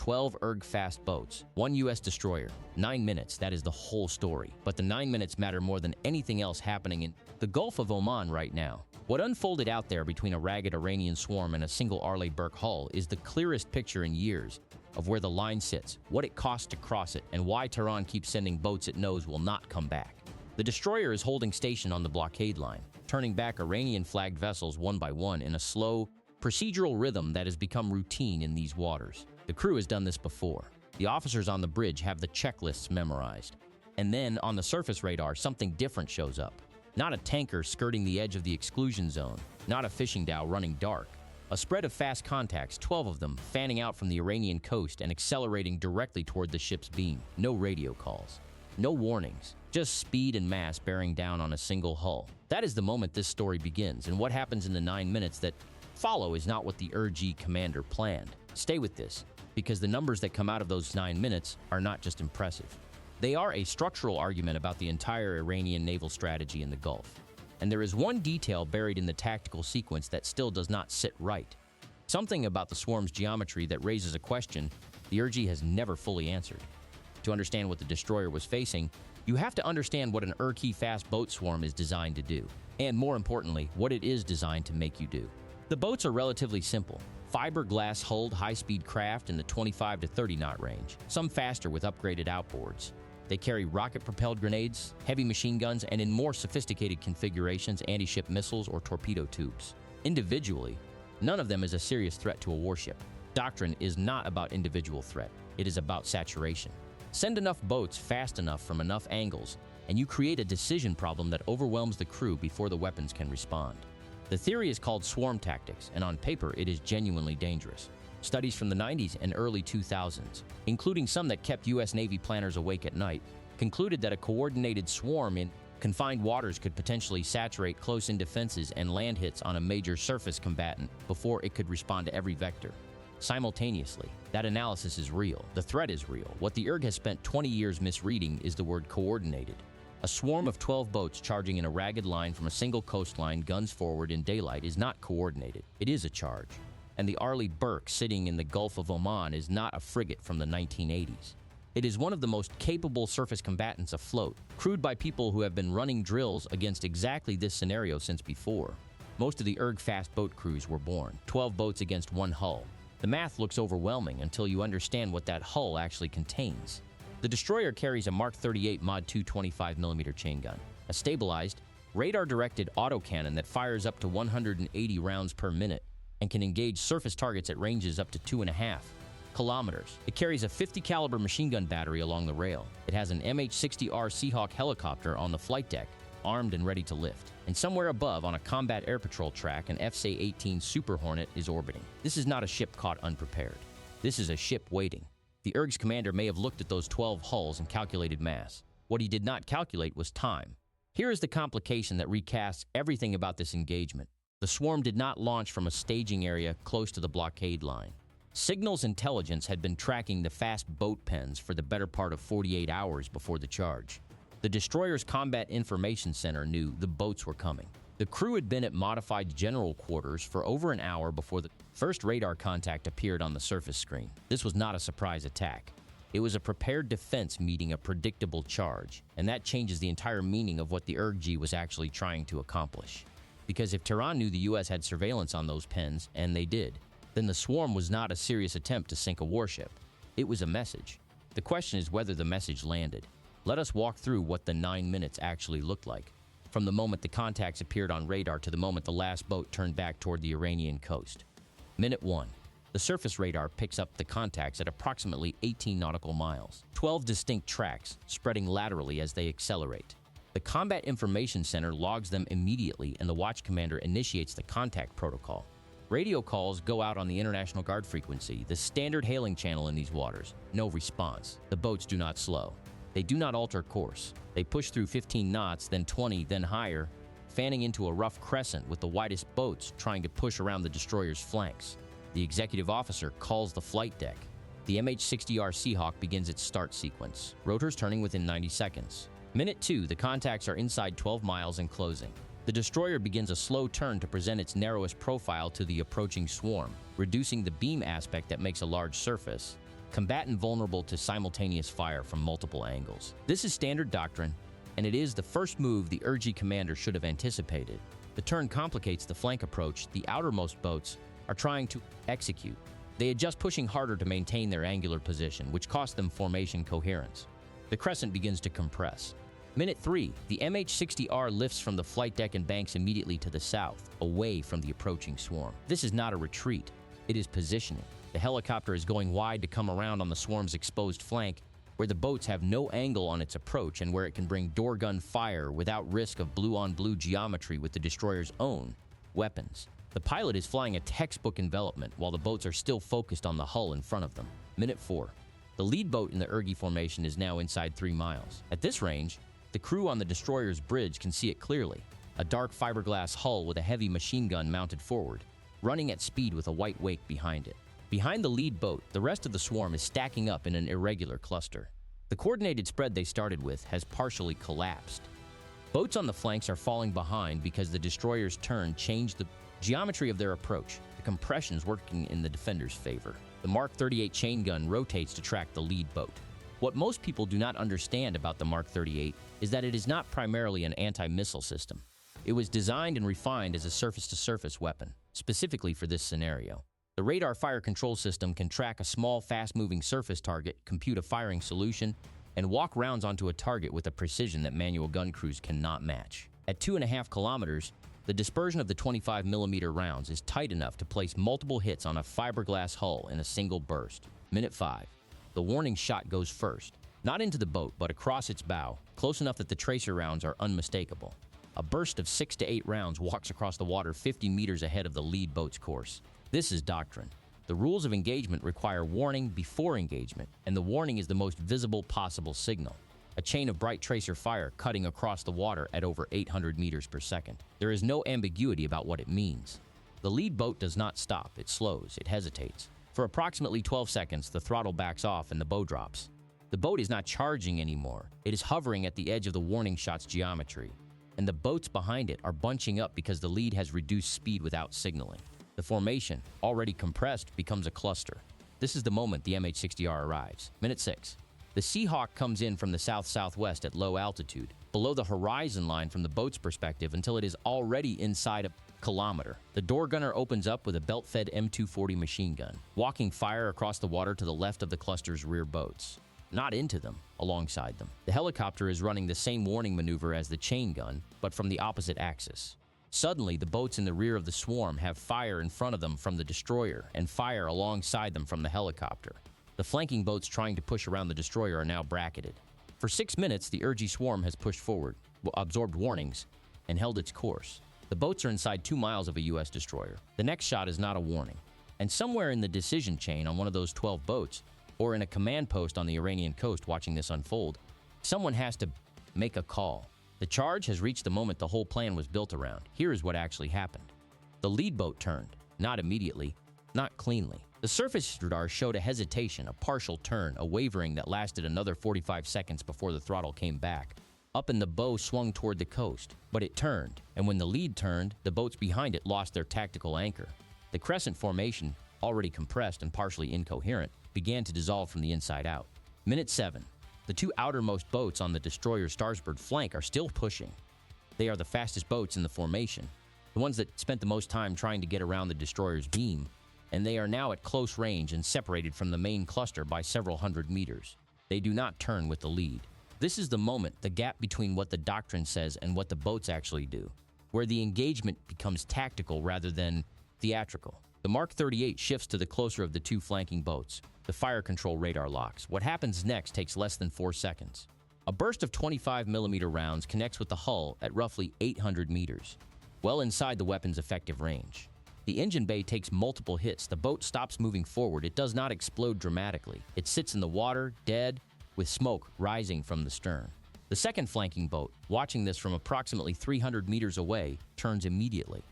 12 ERG-fast boats, 1 US destroyer. 9 minutes, that is the whole story. But the 9 minutes matter more than anything else happening in the Gulf of Oman right now. What unfolded out there between a ragged Iranian swarm and a single Arleigh Burke hull is the clearest picture in years of where the line sits, what it costs to cross it, and why Tehran keeps sending boats it knows will not come back. The destroyer is holding station on the blockade line, turning back Iranian-flagged vessels one by one in a slow, procedural rhythm that has become routine in these waters. The crew has done this before. The officers on the bridge have the checklists memorized. And then, on the surface radar, something different shows up. Not a tanker skirting the edge of the exclusion zone, not a fishing dhow running dark. A spread of fast contacts, 12 of them, fanning out from the Iranian coast and accelerating directly toward the ship's beam. No radio calls. No warnings. Just speed and mass bearing down on a single hull. That is the moment this story begins, and what happens in the 9 minutes that follow is not what the IRGC commander planned. Stay with this, because the numbers that come out of those 9 minutes are not just impressive. They are a structural argument about the entire Iranian naval strategy in the Gulf. And there is one detail buried in the tactical sequence that still does not sit right. Something about the swarm's geometry that raises a question the IRGC has never fully answered. To understand what the destroyer was facing, you have to understand what an IRGC fast boat swarm is designed to do, and more importantly, what it is designed to make you do. The boats are relatively simple. Fiberglass-hulled high-speed craft in the 25 to 30 knot range, some faster with upgraded outboards. They carry rocket-propelled grenades, heavy machine guns, and in more sophisticated configurations, anti-ship missiles or torpedo tubes. Individually, none of them is a serious threat to a warship. Doctrine is not about individual threat. It is about saturation. Send enough boats fast enough from enough angles, and you create a decision problem that overwhelms the crew before the weapons can respond. The theory is called swarm tactics, and on paper it is genuinely dangerous. Studies from the 90s and early 2000s, including some that kept U.S. Navy planners awake at night, concluded that a coordinated swarm in confined waters could potentially saturate close-in defenses and land hits on a major surface combatant before it could respond to every vector. Simultaneously, that analysis is real. The threat is real. What the IRGC has spent 20 years misreading is the word coordinated. A swarm of 12 boats charging in a ragged line from a single coastline, guns forward in daylight, is not coordinated. It is a charge. And the Arleigh Burke sitting in the Gulf of Oman is not a frigate from the 1980s. It is one of the most capable surface combatants afloat, crewed by people who have been running drills against exactly this scenario since before. Most of the IRGC fast boat crews were born, 12 boats against one hull. The math looks overwhelming until you understand what that hull actually contains. The destroyer carries a Mark 38 Mod 2 25mm chain gun, a stabilized, radar-directed autocannon that fires up to 180 rounds per minute and can engage surface targets at ranges up to 2.5 kilometers. It carries a 50 caliber machine gun battery along the rail. It has an MH-60R Seahawk helicopter on the flight deck, armed and ready to lift. And somewhere above, on a combat air patrol track, an FC-18 Super Hornet is orbiting. This is not a ship caught unprepared. This is a ship waiting. The IRGC's commander may have looked at those 12 hulls and calculated mass. What he did not calculate was time. Here is the complication that recasts everything about this engagement. The swarm did not launch from a staging area close to the blockade line. Signals intelligence had been tracking the fast boat pens for the better part of 48 hours before the charge. The destroyer's Combat Information Center knew the boats were coming. The crew had been at modified general quarters for over an hour before the first radar contact appeared on the surface screen. This was not a surprise attack. It was a prepared defense meeting a predictable charge, and that changes the entire meaning of what the IRGC was actually trying to accomplish. Because if Tehran knew the U.S. had surveillance on those pens, and they did, then the swarm was not a serious attempt to sink a warship. It was a message. The question is whether the message landed. Let us walk through what the 9 minutes actually looked like, from the moment the contacts appeared on radar to the moment the last boat turned back toward the Iranian coast. Minute 1. The surface radar picks up the contacts at approximately 18 nautical miles, 12 distinct tracks spreading laterally as they accelerate. The Combat Information Center logs them immediately, and the watch commander initiates the contact protocol. Radio calls go out on the International Guard frequency, the standard hailing channel in these waters. No response. The boats do not slow. They do not alter course. They push through 15 knots, then 20, then higher, fanning into a rough crescent with the widest boats trying to push around the destroyer's flanks. The executive officer calls the flight deck. The MH-60R Seahawk begins its start sequence, rotors turning within 90 seconds. Minute 2, the contacts are inside 12 miles and closing. The destroyer begins a slow turn to present its narrowest profile to the approaching swarm, reducing the beam aspect that makes a large surface. combatant vulnerable to simultaneous fire from multiple angles. This is standard doctrine, and it is the first move the IRGC commander should have anticipated. The turn complicates the flank approach the outermost boats are trying to execute. They adjust pushing harder to maintain their angular position, which costs them formation coherence. The crescent begins to compress. Minute 3, the MH-60R lifts from the flight deck and banks immediately to the south, away from the approaching swarm. This is not a retreat, it is positioning. The helicopter is going wide to come around on the swarm's exposed flank, where the boats have no angle on its approach and where it can bring door gun fire without risk of blue-on-blue geometry with the destroyer's own weapons. The pilot is flying a textbook envelopment while the boats are still focused on the hull in front of them. Minute 4. The lead boat in the IRGC formation is now inside 3 miles. At this range, the crew on the destroyer's bridge can see it clearly. A dark fiberglass hull with a heavy machine gun mounted forward, running at speed with a white wake behind it. Behind the lead boat, the rest of the swarm is stacking up in an irregular cluster. The coordinated spread they started with has partially collapsed. Boats on the flanks are falling behind because the destroyer's turn changed the geometry of their approach, the compressions working in the defender's favor. The Mark 38 chain gun rotates to track the lead boat. What most people do not understand about the Mark 38 is that it is not primarily an anti-missile system. It was designed and refined as a surface-to-surface weapon, specifically for this scenario. The radar fire control system can track a small, fast-moving surface target, compute a firing solution, and walk rounds onto a target with a precision that manual gun crews cannot match. At 2.5 kilometers, the dispersion of the 25mm rounds is tight enough to place multiple hits on a fiberglass hull in a single burst. Minute 5. The warning shot goes first, not into the boat, but across its bow, close enough that the tracer rounds are unmistakable. A burst of 6 to 8 rounds walks across the water 50 meters ahead of the lead boat's course. This is doctrine. The rules of engagement require warning before engagement, and the warning is the most visible possible signal. A chain of bright tracer fire cutting across the water at over 800 meters per second. There is no ambiguity about what it means. The lead boat does not stop, it slows, it hesitates. For approximately 12 seconds, the throttle backs off and the bow drops. The boat is not charging anymore. It is hovering at the edge of the warning shot's geometry, and the boats behind it are bunching up because the lead has reduced speed without signaling. The formation, already compressed, becomes a cluster. This is the moment the MH-60R arrives. Minute 6. The Seahawk comes in from the south-southwest at low altitude, below the horizon line from the boat's perspective until it is already inside a kilometer. The door gunner opens up with a belt-fed M240 machine gun, walking fire across the water to the left of the cluster's rear boats. Not into them, alongside them. The helicopter is running the same warning maneuver as the chain gun, but from the opposite axis. Suddenly, the boats in the rear of the swarm have fire in front of them from the destroyer and fire alongside them from the helicopter. The flanking boats trying to push around the destroyer are now bracketed. For 6 minutes, the IRGC swarm has pushed forward, absorbed warnings, and held its course. The boats are inside 2 miles of a US destroyer. The next shot is not a warning. And somewhere in the decision chain on one of those 12 boats, or in a command post on the Iranian coast watching this unfold, someone has to make a call. The charge has reached the moment the whole plan was built around. Here is what actually happened. The lead boat turned, not immediately, not cleanly. The surface radar showed a hesitation, a partial turn, a wavering that lasted another 45 seconds before the throttle came back. Up and the bow swung toward the coast, but it turned, and when the lead turned, the boats behind it lost their tactical anchor. The crescent formation, already compressed and partially incoherent, began to dissolve from the inside out. Minute 7. The 2 outermost boats on the destroyer's starboard flank are still pushing. They are the fastest boats in the formation, the ones that spent the most time trying to get around the destroyer's beam, and they are now at close range and separated from the main cluster by several hundred meters. They do not turn with the lead. This is the moment, the gap between what the doctrine says and what the boats actually do, where the engagement becomes tactical rather than theatrical. The Mark 38 shifts to the closer of the 2 flanking boats. The fire control radar locks. What happens next takes less than 4 seconds. A burst of 25mm rounds connects with the hull at roughly 800 meters, well inside the weapon's effective range. The engine bay takes multiple hits. The boat stops moving forward. It does not explode dramatically. It sits in the water, dead, with smoke rising from the stern. The second flanking boat, watching this from approximately 300 meters away, turns immediately.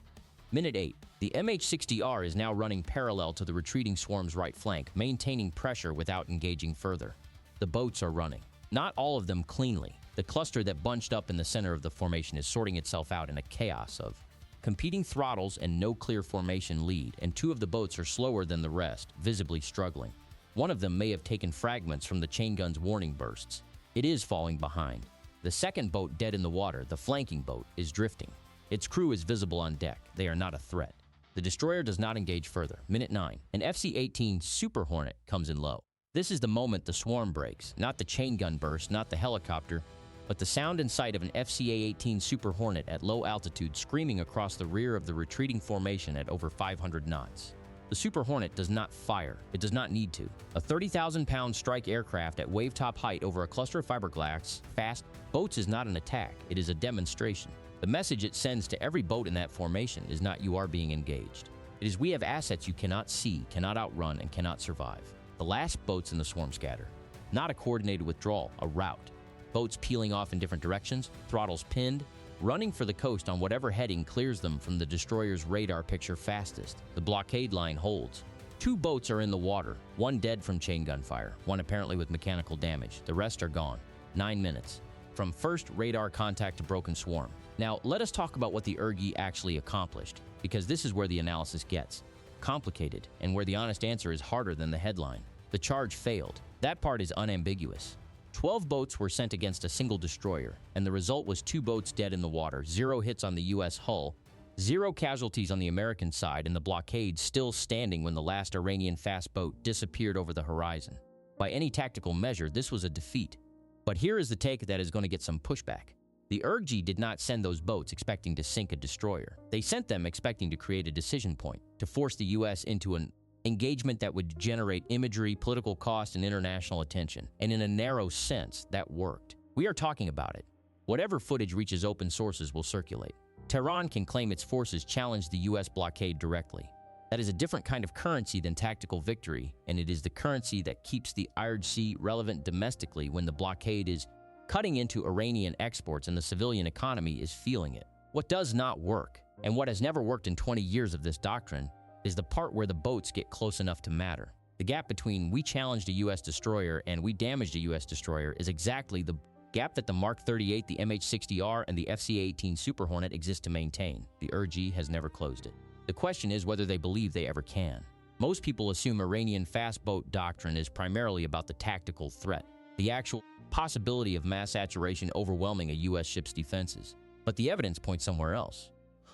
Minute 8. The MH-60R is now running parallel to the retreating swarm's right flank, maintaining pressure without engaging further. The boats are running. Not all of them cleanly. The cluster that bunched up in the center of the formation is sorting itself out in a chaos of competing throttles and no clear formation lead, and 2 of the boats are slower than the rest, visibly struggling. One of them may have taken fragments from the chain gun's warning bursts. It is falling behind. The second boat dead in the water, the flanking boat, is drifting. Its crew is visible on deck. They are not a threat. The destroyer does not engage further. Minute 9. An FC-18 Super Hornet comes in low. This is the moment the swarm breaks. Not the chain gun burst, not the helicopter, but the sound and sight of an FCA-18 Super Hornet at low altitude screaming across the rear of the retreating formation at over 500 knots. The Super Hornet does not fire. It does not need to. A 30,000-pound strike aircraft at wave-top height over a cluster of fiberglass, fast boats is not an attack. It is a demonstration. The message it sends to every boat in that formation is not "you are being engaged." It is "we have assets you cannot see, cannot outrun, and cannot survive." The last boats in the swarm scatter. Not a coordinated withdrawal, a rout. Boats peeling off in different directions, throttles pinned, running for the coast on whatever heading clears them from the destroyer's radar picture fastest. The blockade line holds. 2 boats are in the water, one dead from chain gun fire, one apparently with mechanical damage. The rest are gone. 9 minutes. From first radar contact to broken swarm. Now, let us talk about what the IRGC actually accomplished, because this is where the analysis gets complicated and where the honest answer is harder than the headline. The charge failed. That part is unambiguous. 12 boats were sent against a single destroyer, and the result was 2 boats dead in the water, 0 hits on the U.S. hull, 0 casualties on the American side, and the blockade still standing when the last Iranian fast boat disappeared over the horizon. By any tactical measure, this was a defeat. But here is the take that is going to get some pushback. The IRGC did not send those boats expecting to sink a destroyer. They sent them expecting to create a decision point, to force the U.S. into an engagement that would generate imagery, political cost, and international attention. And in a narrow sense, that worked. We are talking about it. Whatever footage reaches open sources will circulate. Tehran can claim its forces challenged the U.S. blockade directly. That is a different kind of currency than tactical victory, and it is the currency that keeps the IRGC relevant domestically when the blockade is cutting into Iranian exports and the civilian economy is feeling it. What does not work, and what has never worked in 20 years of this doctrine, is the part where the boats get close enough to matter. The gap between "we challenged a U.S. destroyer" and "we damaged a U.S. destroyer" is exactly the gap that the Mark 38, the MH-60R, and the FC-18 Super Hornet exist to maintain. The IRGC has never closed it. The question is whether they believe they ever can. Most people assume Iranian fast boat doctrine is primarily about the tactical threat, the actual possibility of mass saturation overwhelming a U.S. ship's defenses. But the evidence points somewhere else.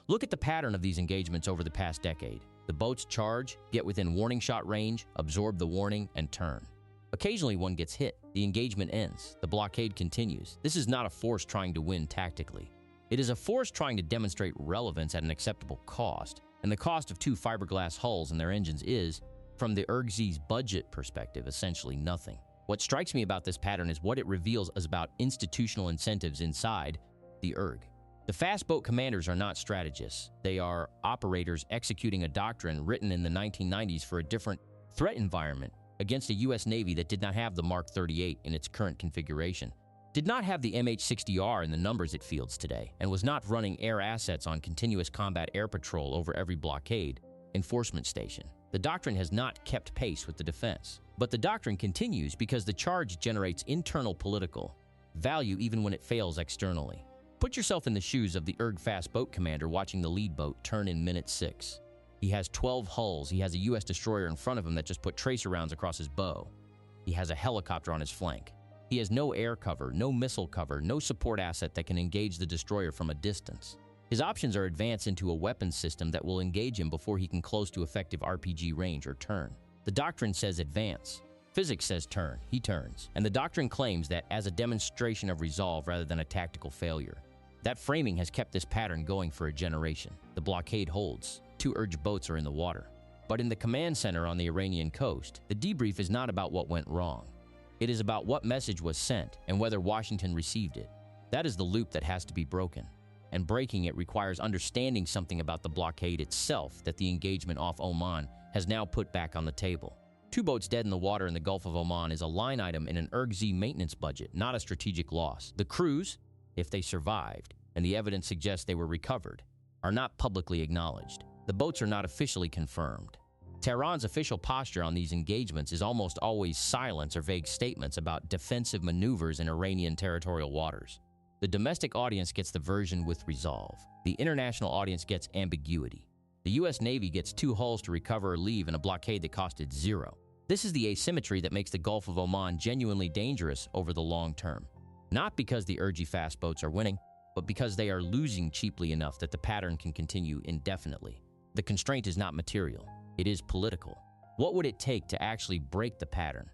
Look at the pattern of these engagements over the past decade. The boats charge, get within warning shot range, absorb the warning, and turn. Occasionally one gets hit. The engagement ends. The blockade continues. This is not a force trying to win tactically. It is a force trying to demonstrate relevance at an acceptable cost. And the cost of 2 fiberglass hulls and their engines is, from the IRGC's budget perspective, essentially nothing. What strikes me about this pattern is what it reveals us about institutional incentives inside the IRGC. The fast boat commanders are not strategists. They are operators executing a doctrine written in the 1990s for a different threat environment against a U.S. Navy that did not have the Mark 38 in its current configuration, did not have the MH-60R in the numbers it fields today, and was not running air assets on continuous combat air patrol over every blockade enforcement station. The doctrine has not kept pace with the defense. But the doctrine continues because the charge generates internal political value even when it fails externally. Put yourself in the shoes of the IRGC fast boat commander watching the lead boat turn in minute 6. He has 12 hulls. He has a U.S. destroyer in front of him that just put tracer rounds across his bow. He has a helicopter on his flank. He has no air cover, no missile cover, no support asset that can engage the destroyer from a distance. His options are advance into a weapons system that will engage him before he can close to effective RPG range or turn. The doctrine says advance. Physics says turn. He turns. And the doctrine claims that as a demonstration of resolve rather than a tactical failure. That framing has kept this pattern going for a generation. The blockade holds. 2 IRGC boats are in the water. But in the command center on the Iranian coast, the debrief is not about what went wrong. It is about what message was sent and whether Washington received it. That is the loop that has to be broken. And breaking it requires understanding something about the blockade itself that the engagement off Oman has now put back on the table. 2 boats dead in the water in the Gulf of Oman is a line item in an IRGC maintenance budget, not a strategic loss. The crews, if they survived, and the evidence suggests they were recovered, are not publicly acknowledged. The boats are not officially confirmed. Tehran's official posture on these engagements is almost always silence or vague statements about defensive maneuvers in Iranian territorial waters. The domestic audience gets the version with resolve. The international audience gets ambiguity. The U.S. Navy gets 2 hulls to recover or leave in a blockade that costed 0. This is the asymmetry that makes the Gulf of Oman genuinely dangerous over the long term. Not because the IRGC fast boats are winning, but because they are losing cheaply enough that the pattern can continue indefinitely. The constraint is not material, it is political. What would it take to actually break the pattern?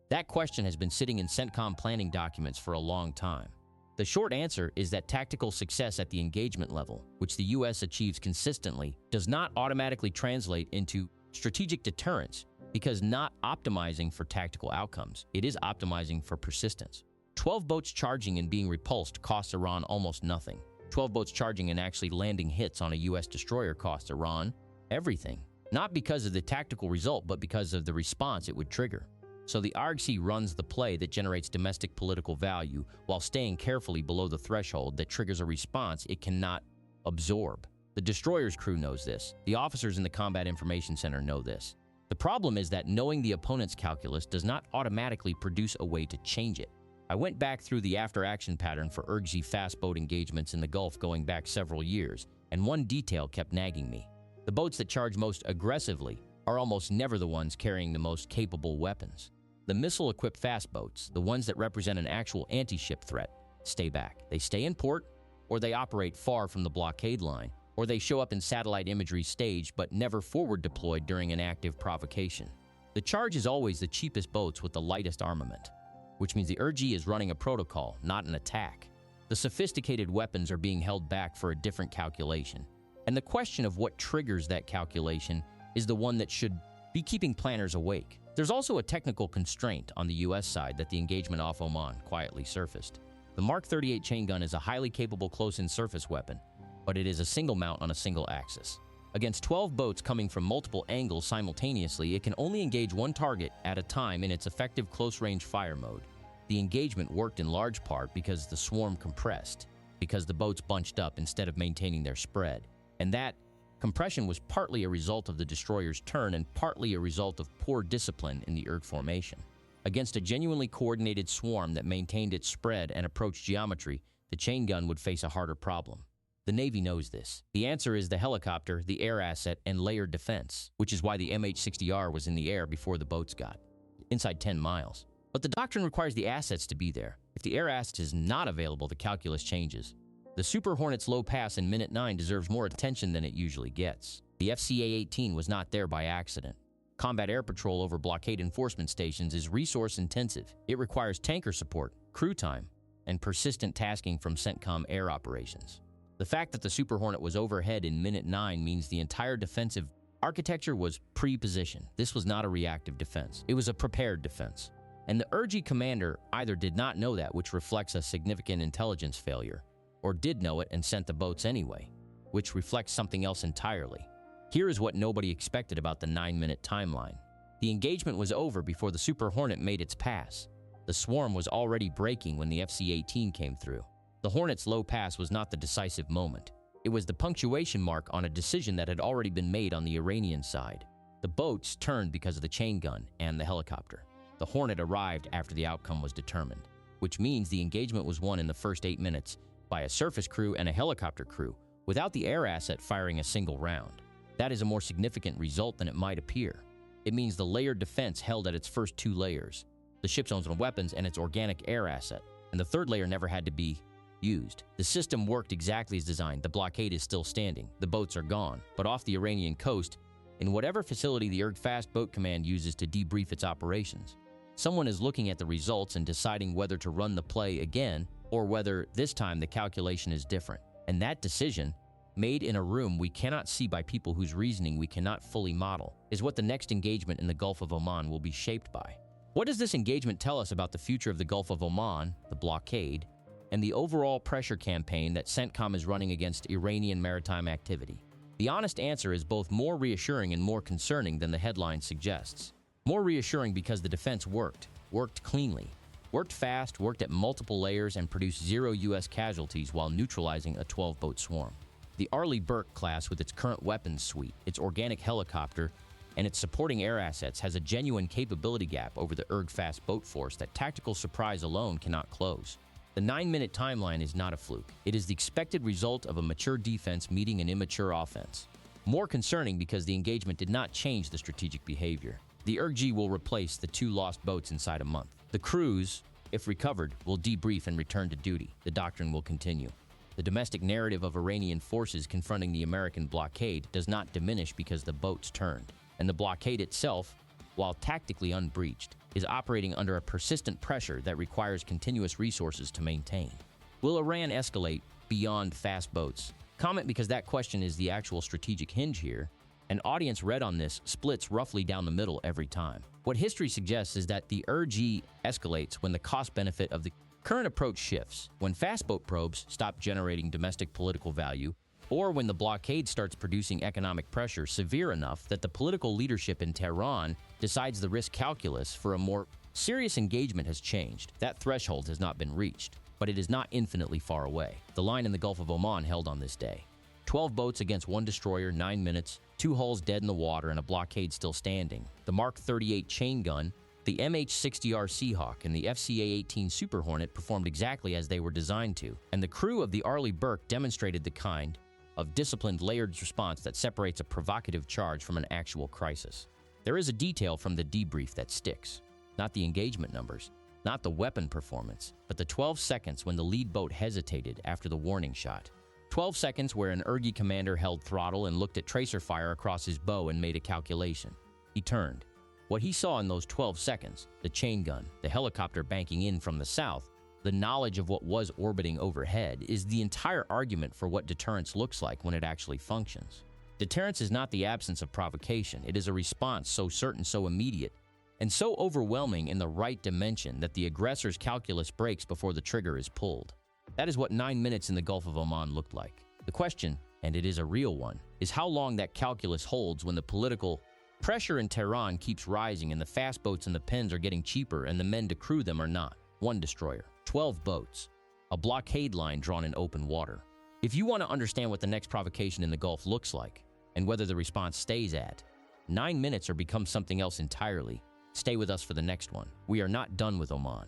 That question has been sitting in CENTCOM planning documents for a long time. The short answer is that tactical success at the engagement level, which the US achieves consistently, does not automatically translate into strategic deterrence because not optimizing for tactical outcomes, it is optimizing for persistence. 12 boats charging and being repulsed costs Iran almost nothing. 12 boats charging and actually landing hits on a US destroyer costs Iran everything. Not because of the tactical result, but because of the response it would trigger. So the IRGC runs the play that generates domestic political value while staying carefully below the threshold that triggers a response it cannot absorb. The destroyer's crew knows this. The officers in the Combat Information Center know this. The problem is that knowing the opponent's calculus does not automatically produce a way to change it. I went back through the after-action pattern for IRGC fast boat engagements in the Gulf going back several years, and one detail kept nagging me. The boats that charge most aggressively are almost never the ones carrying the most capable weapons. The missile-equipped fast boats, the ones that represent an actual anti-ship threat, stay back. They stay in port, or they operate far from the blockade line, or they show up in satellite imagery staged but never forward deployed during an active provocation. The charge is always the cheapest boats with the lightest armament, which means the IRGC is running a protocol, not an attack. The sophisticated weapons are being held back for a different calculation, and the question of what triggers that calculation is the one that should be keeping planners awake. There's also a technical constraint on the US side that the engagement off Oman quietly surfaced. The Mark 38 chain gun is a highly capable close-in surface weapon, but it is a single mount on a single axis. Against 12 boats coming from multiple angles simultaneously, it can only engage one target at a time in its effective close-range fire mode. The engagement worked in large part because the swarm compressed, because the boats bunched up instead of maintaining their spread, and that compression was partly a result of the destroyer's turn and partly a result of poor discipline in the IRGC formation. Against a genuinely coordinated swarm that maintained its spread and approach geometry, the chain gun would face a harder problem. The Navy knows this. The answer is the helicopter, the air asset, and layered defense, which is why the MH-60R was in the air before the boats got inside 10 miles. But the doctrine requires the assets to be there. If the air asset is not available, the calculus changes. The Super Hornet's low pass in minute 9 deserves more attention than it usually gets. The FCA-18 was not there by accident. Combat air patrol over blockade enforcement stations is resource-intensive. It requires tanker support, crew time, and persistent tasking from CENTCOM air operations. The fact that the Super Hornet was overhead in minute 9 means the entire defensive architecture was pre-positioned. This was not a reactive defense. It was a prepared defense. And the IRGC commander either did not know that, which reflects a significant intelligence failure, or did know it and sent the boats anyway, which reflects something else entirely. Here is what nobody expected about the 9-minute timeline. The engagement was over before the Super Hornet made its pass. The swarm was already breaking when the FC-18 came through. The Hornet's low pass was not the decisive moment. It was the punctuation mark on a decision that had already been made on the Iranian side. The boats turned because of the chain gun and the helicopter. The Hornet arrived after the outcome was determined, which means the engagement was won in the first 8 minutes by a surface crew and a helicopter crew, without the air asset firing a single round. That is a more significant result than it might appear. It means the layered defense held at its first 2 layers, the ship's own weapons and its organic air asset, and the third layer never had to be used. The system worked exactly as designed. The blockade is still standing. The boats are gone, but off the Iranian coast, in whatever facility the IRGC Fast Boat Command uses to debrief its operations, someone is looking at the results and deciding whether to run the play again or whether this time the calculation is different. And that decision, made in a room we cannot see by people whose reasoning we cannot fully model, is what the next engagement in the Gulf of Oman will be shaped by. What does this engagement tell us about the future of the Gulf of Oman, the blockade, and the overall pressure campaign that CENTCOM is running against Iranian maritime activity? The honest answer is both more reassuring and more concerning than the headline suggests. More reassuring because the defense worked cleanly, worked fast, worked at multiple layers, and produced 0 U.S. casualties while neutralizing a 12-boat swarm. The Arleigh Burke class, with its current weapons suite, its organic helicopter, and its supporting air assets, has a genuine capability gap over the IRGC fast boat force that tactical surprise alone cannot close. The 9-minute timeline is not a fluke. It is the expected result of a mature defense meeting an immature offense. More concerning because the engagement did not change the strategic behavior. The IRGC will replace the 2 lost boats inside a month. The crews, if recovered, will debrief and return to duty. The doctrine will continue. The domestic narrative of Iranian forces confronting the American blockade does not diminish because the boats turned. And the blockade itself, while tactically unbreached, is operating under a persistent pressure that requires continuous resources to maintain. Will Iran escalate beyond fast boats? Comment, because that question is the actual strategic hinge here. An audience read on this splits roughly down the middle every time. What history suggests is that the IRGC escalates when the cost-benefit of the current approach shifts, when fast boat probes stop generating domestic political value, or when the blockade starts producing economic pressure severe enough that the political leadership in Tehran decides the risk calculus for a more serious engagement has changed. That threshold has not been reached, but it is not infinitely far away. The line in the Gulf of Oman held on this day. 12 boats against 1 destroyer, 9 minutes, 2 hulls dead in the water, and a blockade still standing. The Mark 38 chain gun, the MH-60R Seahawk, and the FCA-18 Super Hornet performed exactly as they were designed to, and the crew of the Arleigh Burke demonstrated the kind of disciplined, layered response that separates a provocative charge from an actual crisis. There is a detail from the debrief that sticks. Not the engagement numbers, not the weapon performance, but the 12 seconds when the lead boat hesitated after the warning shot. 12 seconds where an IRGC commander held throttle and looked at tracer fire across his bow and made a calculation. He turned. What he saw in those 12 seconds, the chain gun, the helicopter banking in from the south, the knowledge of what was orbiting overhead, is the entire argument for what deterrence looks like when it actually functions. Deterrence is not the absence of provocation. It is a response so certain, so immediate, and so overwhelming in the right dimension that the aggressor's calculus breaks before the trigger is pulled. That is what 9 minutes in the Gulf of Oman looked like. The question, and it is a real one, is how long that calculus holds when the political pressure in Tehran keeps rising and the fast boats and the pens are getting cheaper and the men to crew them are not. 1 destroyer, 12 boats, a blockade line drawn in open water. If you want to understand what the next provocation in the Gulf looks like and whether the response stays at 9 minutes or becomes something else entirely, stay with us for the next one. We are not done with Oman.